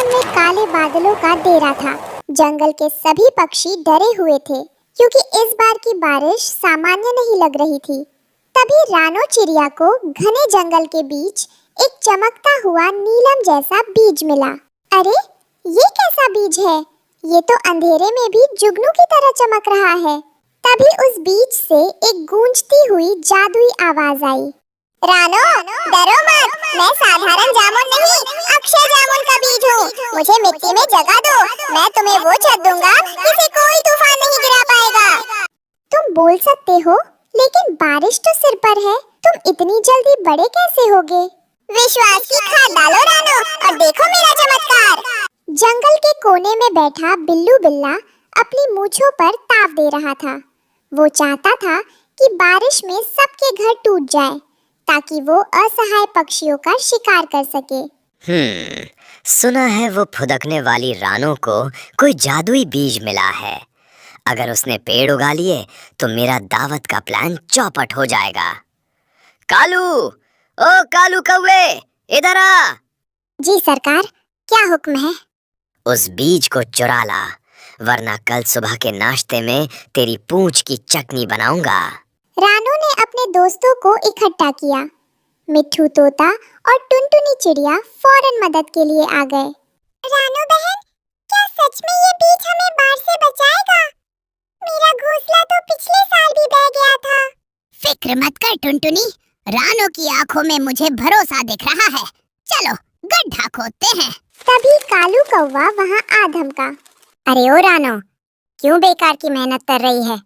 आसमान में काले बादलों का डेरा था। जंगल के सभी पक्षी डरे हुए थे क्योंकि इस बार की बारिश सामान्य नहीं लग रही थी। तभी रानो चिड़िया को घने जंगल के बीच एक चमकता हुआ नीलम जैसा बीज मिला। अरे, ये कैसा बीज है? ये तो अंधेरे में भी जुगनू की तरह चमक रहा है। तभी उस बीज से एक गूंजती हुई जादुई आवाज आई। रानो, डरो मत, मैं साधारण जामुन नहीं, अक्षय जामुन का बीज हूँ। मुझे मिट्टी में जगह दो, मैं तुम्हें वो छत दूंगा जिसे कोई तूफान नहीं गिरा पाएगा। तुम बोल सकते हो, लेकिन बारिश तो सिर पर है, तुम इतनी जल्दी बड़े कैसे होगे? विश्वास की खाद डालो रानो और देखो मेरा चमत्कार। जंगल के कोने में बैठा बिल्लू बिल्ला अपनी मूंछों पर ताव दे रहा था। वो चाहता था कि बारिश में सबके घर टूट जाए ताकि वो असहाय पक्षियों का शिकार कर सके। सुना है वो फुदकने वाली रानो को कोई जादुई बीज मिला है। अगर उसने पेड़ उगा लिए तो मेरा दावत का प्लान चौपट हो जाएगा। कालू, ओ कालू कौवे, इधर आ। जी सरकार, क्या हुक्म है? उस बीज को चुरा ला, वरना कल सुबह के नाश्ते में तेरी पूंछ की चटनी बनाऊंगा। रानो ने अपने दोस्तों को इकट्ठा किया। मिट्ठू तोता और टुनटुनी चिड़िया फौरन मदद के लिए आ गए। रानो बहन, क्या सच में ये बीज हमें बाढ़ से बचाएगा? मेरा घोंसला तो पिछले साल भी बह गया था। फिक्र मत कर टुनटुनी, रानो की आंखों में मुझे भरोसा दिख रहा है। चलो गड्ढा खोदते हैं। तभी कालू कौवा वहाँ आ धमका। अरे ओ रानो, क्यों बेकार की मेहनत कर रही है?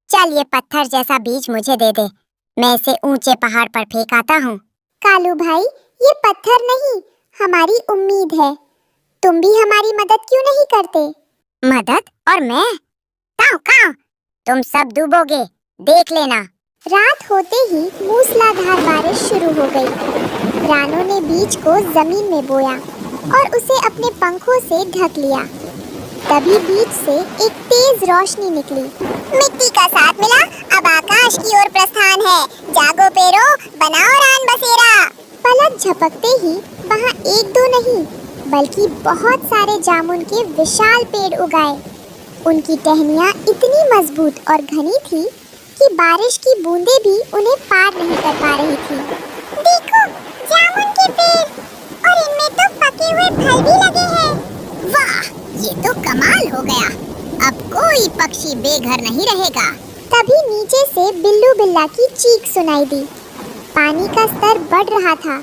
चल ये पत्थर जैसा बीज मुझे दे दे, मैं इसे ऊंचे पहाड़ पर फेंक आता हूँ। कालू भाई, ये पत्थर नहीं, हमारी उम्मीद है। तुम भी हमारी मदद क्यों नहीं करते? मदद? और मैं? काऊ काऊ, तुम सब डूबोगे, देख लेना। रात होते ही मूसलाधार बारिश शुरू हो गई। रानो ने बीज को जमीन में बोया और उसे अपने पंखों से ढक लिया। तभी बीज से एक तेज रोशनी निकली। मिट्टी का साथ मिला, अब आकाश की ओर प्रस्थान है। जागो पेड़ो, बनाओ रान बसेरा। पलक झपकते ही वहाँ एक दो नहीं, बल्कि बहुत सारे जामुन के विशाल पेड़ उगाए। उनकी टहनियाँ इतनी मजबूत और घनी थी कि बारिश की बूंदें भी उन्हें पार नहीं कर पा रही थी। देखो, जामुन के पेड़, और इनमें तो पके हुए फल भी लगे हैं। वाह, ये तो कमाल हो गया। अब कोई पक्षी बेघर नहीं रहेगा। तभी नीचे से बिल्लू बिल्ला की चीख सुनाई दी। पानी का स्तर बढ़ रहा था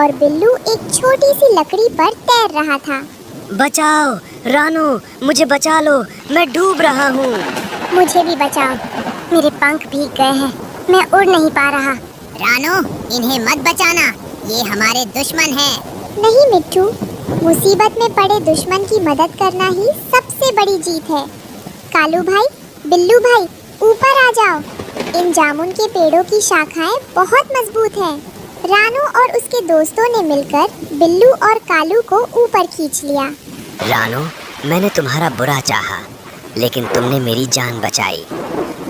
और बिल्लू एक छोटी सी लकड़ी पर तैर रहा था। बचाओ रानो, मुझे बचा लो, मैं डूब रहा हूँ। मुझे भी बचाओ, मेरे पंख भीग गए हैं, मैं उड़ नहीं पा रहा। रानो, इन्हें मत बचाना, ये हमारे दुश्मन हैं। नहीं मिट्ठू, मुसीबत में पड़े दुश्मन की मदद करना ही सबसे बड़ी जीत है। कालू भाई, बिल्लू भाई, ऊपर आ जाओ। इन जामुन के पेड़ों की शाखाएं बहुत मजबूत हैं। रानो और उसके दोस्तों ने मिलकर बिल्लू और कालू को ऊपर खींच लिया। रानो, मैंने तुम्हारा बुरा चाहा, लेकिन तुमने मेरी जान बचाई।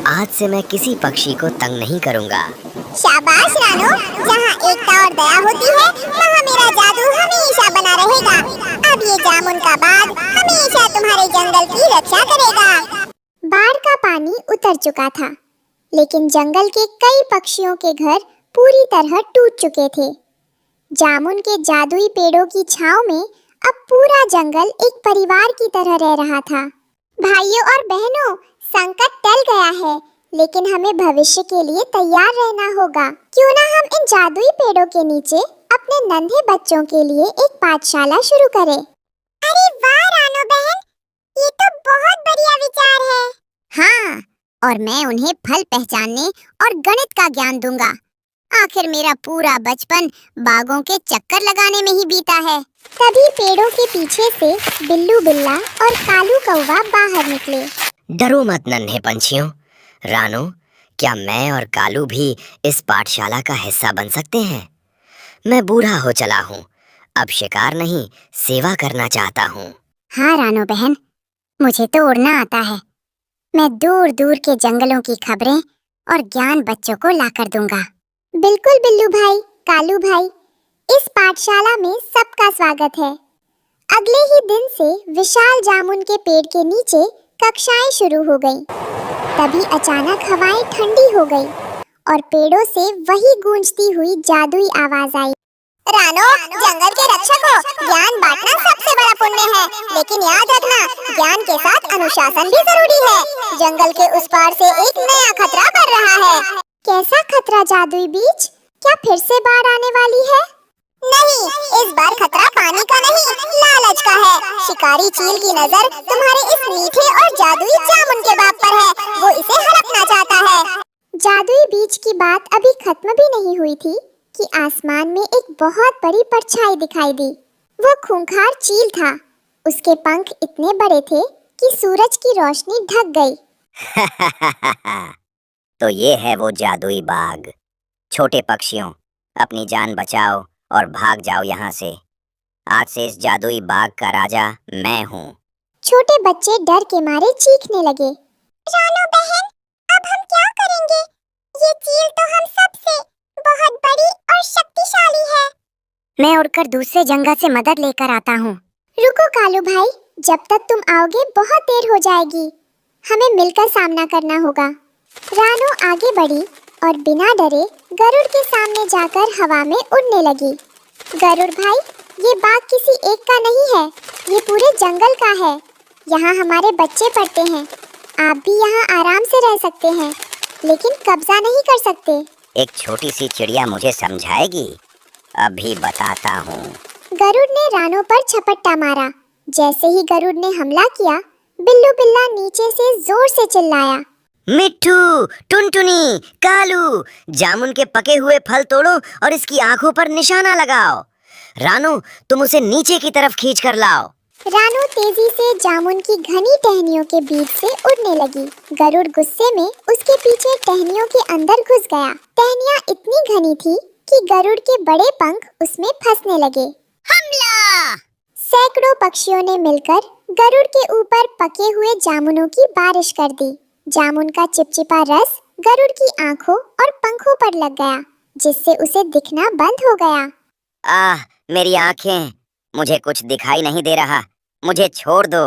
आज से मैं किसी पक्षी को तंग नहीं करूँगा। शाबाश रानो, जहाँ एकता और दया होती है, वहाँ मेरा जादू हमेशा बना रहेगा। अब ये जामुन का बाग हमेशा तुम्हारे जंगल की रक्षा करेगा। बाढ़ का पानी उतर चुका था, लेकिन जंगल के कई पक्षियों के घर पूरी तरह टूट चुके थे। जामुन के जादुई पेड़ों की छांव में अब पूरा जंगल एक परिवार की तरह रह रहा था। भाइयों और बहनों, संकट टल गया है, लेकिन हमें भविष्य के लिए तैयार रहना होगा। क्यों ना हम इन जादुई पेड़ों के नीचे अपने नन्हे बच्चों के लिए एक पाठशाला शुरू करें। अरे वाह रानो बहन, ये तो बहुत बढ़िया विचार है। हाँ, और मैं उन्हें फल पहचानने और गणित का ज्ञान दूंगा। आखिर मेरा पूरा बचपन बागों के चक्कर लगाने में ही बीता है। तभी पेड़ों के पीछे से बिल्लू बिल्ला और कालू कौवा बाहर निकले। डरो मत नन्हे पंछियों। रानो, क्या मैं और कालू भी इस पाठशाला का हिस्सा बन सकते हैं? मैं बूढ़ा हो चला हूँ, अब शिकार नहीं, सेवा करना चाहता हूँ। हाँ रानो बहन, मुझे तो उड़ना आता है। मैं दूर दूर के जंगलों की खबरें और ज्ञान बच्चों को लाकर दूंगा। बिल्कुल बिल्लू भाई, कालू भाई, इस पाठशाला में सबका स्वागत है। अगले ही दिन से विशाल जामुन के पेड़ के नीचे कक्षाएं शुरू हो गईं। तभी अचानक हवाएं ठंडी हो गई और पेड़ों से वही गूंजती हुई जादुई आवाज आई। रानो, जंगल के रक्षक हो, ज्ञान बांटना सबसे बड़ा पुण्य है, लेकिन याद रखना ज्ञान के साथ अनुशासन भी जरूरी है। जंगल के उस पार से एक नया खतरा बढ़ रहा है। कैसा खतरा जादुई बीज? क्या फिर से बाढ़ आने वाली है? नहीं, इस बार खतरा पानी का नहीं, लालच का है। शिकारी चील की नजर तुम्हारे इस मीठे और जादुई जामुन के बाग पर है। वो इसे हड़पना चाहता है। जादुई बीज की बात अभी खत्म भी नहीं हुई थी कि आसमान में एक बहुत बड़ी परछाई दिखाई दी। वो खूंखार चील था। उसके पंख इतने बड़े थे कि सूरज की रोशनी ढक गई। तो ये है वो जादुई बाग। छोटे पक्षियों, अपनी जान बचाओ और भाग जाओ यहाँ से। आज से इस जादुई बाग का राजा मैं हूँ। छोटे बच्चे डर के मारे चीखने लगे। रानो बहन, अब हम क्या करेंगे? ये चील तो हम सबसे बहुत बड़ी और शक्तिशाली है। मैं उड़कर दूसरे जंगल से मदद लेकर आता हूँ। रुको कालू भाई, जब तक तुम आओगे बहुत देर हो जाएगी। हमें मिलकर सामना करना होगा। रानो आगे बढ़ी और बिना डरे गरुड़ के सामने जाकर हवा में उड़ने लगी। गरुड़ भाई, ये बाग किसी एक का नहीं है, ये पूरे जंगल का है। यहाँ हमारे बच्चे पढ़ते हैं। आप भी यहाँ आराम से रह सकते हैं, लेकिन कब्जा नहीं कर सकते। एक छोटी सी चिड़िया मुझे समझाएगी? अभी बताता हूँ। गरुड़ ने रानो पर झपट्टा मारा। जैसे ही गरुड़ ने हमला किया, बिल्लू बिल्ला नीचे से जोर से चिल्लाया। मिट्ठू, टुनटुनी, कालू, जामुन के पके हुए फल तोड़ो और इसकी आंखों पर निशाना लगाओ। रानो, तुम उसे नीचे की तरफ खींच कर लाओ। रानो तेजी से जामुन की घनी टहनियों के बीच से उड़ने लगी। गरुड़ गुस्से में उसके पीछे टहनियों के अंदर घुस गया। टहनियाँ इतनी घनी थी कि गरुड़ के बड़े पंख उसमें फंसने लगे। हमला! सैकड़ों पक्षियों ने मिलकर गरुड़ के ऊपर पके हुए जामुनों की बारिश कर दी। जामुन का चिपचिपा रस गरुड़ की आंखों और पंखों पर लग गया, जिससे उसे दिखना बंद हो गया। आह, मेरी आंखें, मुझे कुछ दिखाई नहीं दे रहा, मुझे छोड़ दो।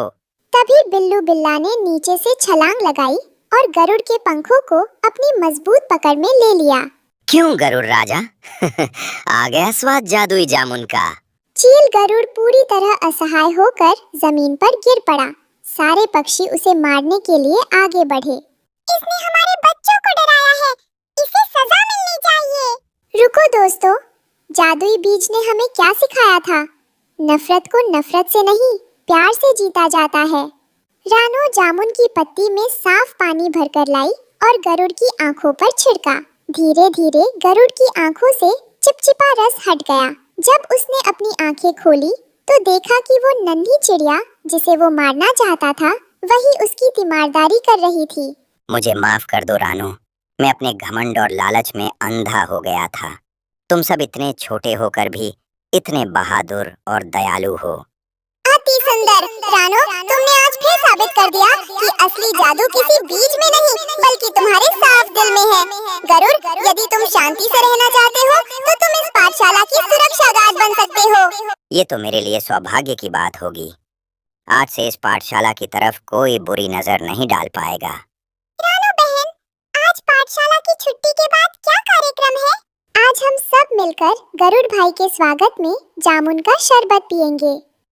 तभी बिल्लू बिल्ला ने नीचे से छलांग लगाई और गरुड़ के पंखों को अपनी मजबूत पकड़ में ले लिया। क्यों गरुड़ राजा? आ गया स्वाद जादुई जामुन का। चील गरुड़ पूरी तरह असहाय होकर जमीन पर गिर पड़ा। सारे पक्षी उसे मारने के लिए आगे बढ़े। इसने हमारे बच्चों को डराया है, इसे सजा मिलनी चाहिए। रुको दोस्तों, जादुई बीज ने हमें क्या सिखाया था? नफरत को नफरत से नहीं, प्यार से जीता जाता है। रानो जामुन की पत्ती में साफ पानी भरकर लाई और गरुड़ की आंखों पर छिड़का। धीरे धीरे गरुड़ की आंखों से चिपचिपा रस हट गया। जब उसने अपनी आंखें खोली तो देखा कि वो नन्ही चिड़िया जिसे वो मारना चाहता था, वही उसकी तीमारदारी कर रही थी। मुझे माफ कर दो रानो, मैं अपने घमंड और लालच में अंधा हो गया था। तुम सब इतने छोटे होकर भी इतने बहादुर और दयालु हो। अति सुंदर रानो, तुमने आज फिर साबित कर दिया कि असली जादू किसी बीज में नहीं बल्कि तुम्हारे साफ दिल में है। गरुड़, यदि तुम शांति से रहना चाहते हो तो तुम इस पाठशाला की सुरक्षा गार्ड बन सकते हो। ये तो मेरे लिए सौभाग्य की बात होगी। आज से इस पाठशाला की तरफ कोई बुरी नजर नहीं डाल पाएगा। रानो बहन, आज पाठशाला की छुट्टी के बाद क्या कार्यक्रम है? आज हम सब मिलकर गरुड़ भाई के स्वागत में जामुन का शरबत पिएंगे।